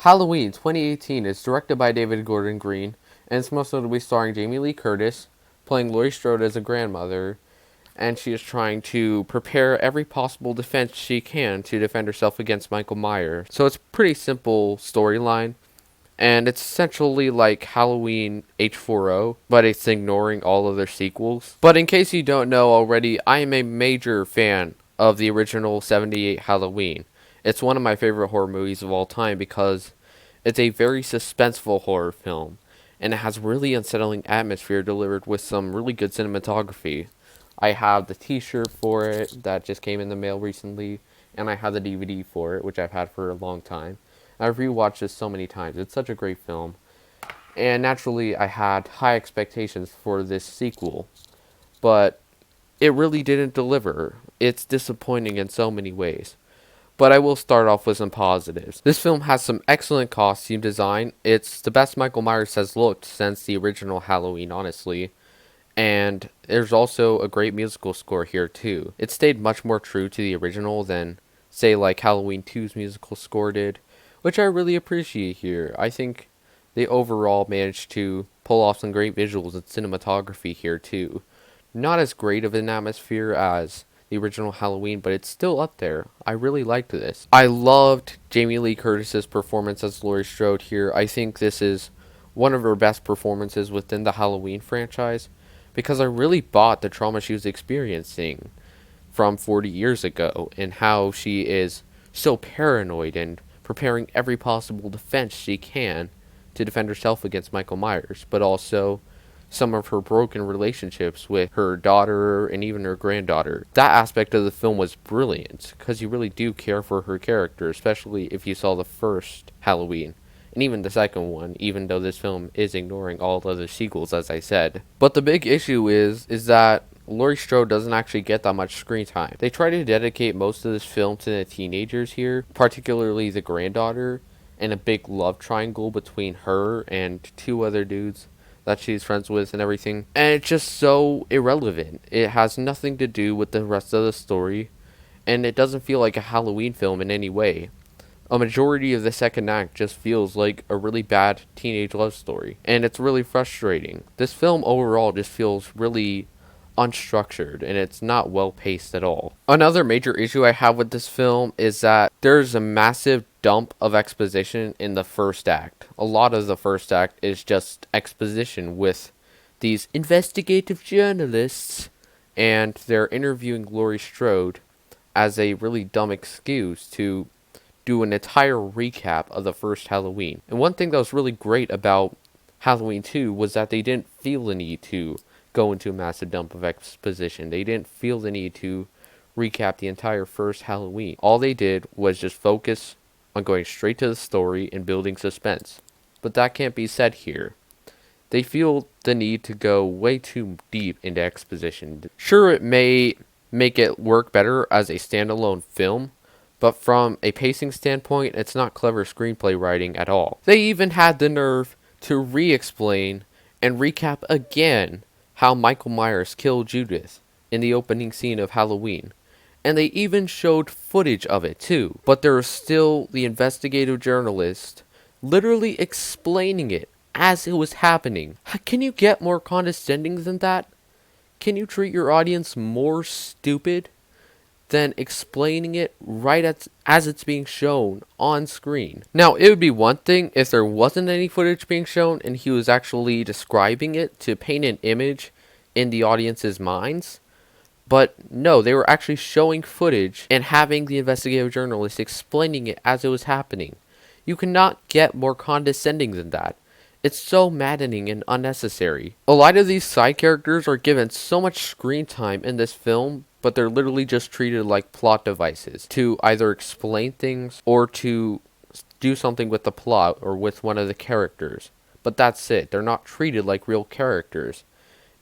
Halloween 2018 is directed by David Gordon Green, and it's most notably starring Jamie Lee Curtis, playing Laurie Strode as a grandmother, and she is trying to prepare every possible defense she can to defend herself against Michael Myers. So it's a pretty simple storyline, and it's essentially like Halloween H4O, but it's ignoring all of their sequels. But in case you don't know already, I am a major fan of the original 78 Halloween. It's one of my favorite horror movies of all time because it's a very suspenseful horror film, and it has really unsettling atmosphere delivered with some really good cinematography. I have the t-shirt for it that just came in the mail recently, and I have the DVD for it, which I've had for a long time. I've rewatched this so many times. It's such a great film. And naturally, I had high expectations for this sequel, but it really didn't deliver. It's disappointing in so many ways. But I will start off with some positives. This film has some excellent costume design. It's the best Michael Myers has looked since the original Halloween, honestly. And there's also a great musical score here, too. It stayed much more true to the original than, say, like Halloween 2's musical score did, which I really appreciate here. I think they overall managed to pull off some great visuals and cinematography here, too. Not as great of an atmosphere as the original Halloween, but it's still up there. I really liked this. I loved Jamie Lee Curtis's performance as Laurie Strode here. I think this is one of her best performances within the Halloween franchise, because I really bought the trauma she was experiencing from 40 years ago and how she is so paranoid and preparing every possible defense she can to defend herself against Michael Myers, but also some of her broken relationships with her daughter and even her granddaughter. That aspect of the film was brilliant because you really do care for her character, especially if you saw the first Halloween and even the second one, even though this film is ignoring all of the sequels, as I said. But the big issue is that Laurie Strode doesn't actually get that much screen time. They try to dedicate most of this film to the teenagers here, particularly the granddaughter, and a big love triangle between her and two other dudes that she's friends with and everything. And it's just so irrelevant. It has nothing to do with the rest of the story, and it doesn't feel like a Halloween film in any way. A majority of the second act just feels like a really bad teenage love story, and it's really frustrating. This film overall just feels really unstructured, and it's not well paced at all. Another major issue I have with this film is that there's a massive dump of exposition in the first act. A lot of the first act is just exposition with these investigative journalists, and they're interviewing Laurie Strode as a really dumb excuse to do an entire recap of the first Halloween. And one thing that was really great about Halloween 2 was that they didn't feel the need to go into a massive dump of exposition. They didn't feel the need to recap the entire first Halloween. All they did was just focus on going straight to the story and building suspense. But that can't be said here. They feel the need to go way too deep into exposition. Sure, it may make it work better as a standalone film, but from a pacing standpoint, it's not clever screenplay writing at all. They even had the nerve to re-explain and recap again how Michael Myers killed Judith in the opening scene of Halloween. And they even showed footage of it too. But there was still the investigative journalist literally explaining it as it was happening. Can you get more condescending than that? Can you treat your audience more stupid than explaining it right as it's being shown on screen? Now, it would be one thing if there wasn't any footage being shown and he was actually describing it to paint an image in the audience's minds. But no, they were actually showing footage and having the investigative journalist explaining it as it was happening. You cannot get more condescending than that. It's so maddening and unnecessary. A lot of these side characters are given so much screen time in this film, but they're literally just treated like plot devices to either explain things or to do something with the plot or with one of the characters. But that's it. They're not treated like real characters.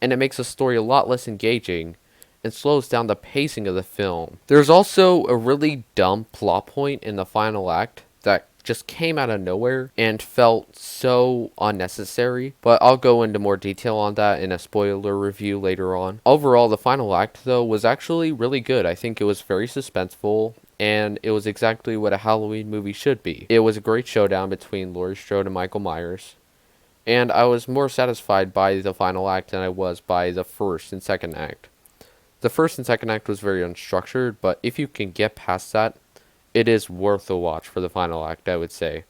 And it makes the story a lot less engaging and slows down the pacing of the film. There's also a really dumb plot point in the final act that just came out of nowhere and felt so unnecessary, but I'll go into more detail on that in a spoiler review later on. Overall, the final act, though, was actually really good. I think it was very suspenseful. and it was exactly what a Halloween movie should be. It was a great showdown between Laurie Strode and Michael Myers, and I was more satisfied by the final act than I was by the first and second act. The first and second act was very unstructured, but if you can get past that, it is worth a watch for the final act, I would say.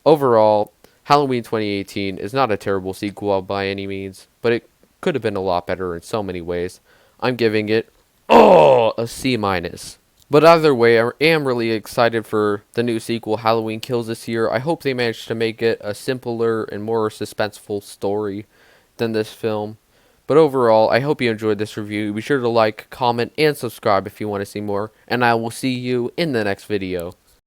Overall, Halloween 2018 is not a terrible sequel by any means, but it could have been a lot better in so many ways. I'm giving it, a C minus. But either way, I am really excited for the new sequel, Halloween Kills, this year. I hope they manage to make it a simpler and more suspenseful story than this film. But overall, I hope you enjoyed this review. Be sure to like, comment, and subscribe if you want to see more. And I will see you in the next video.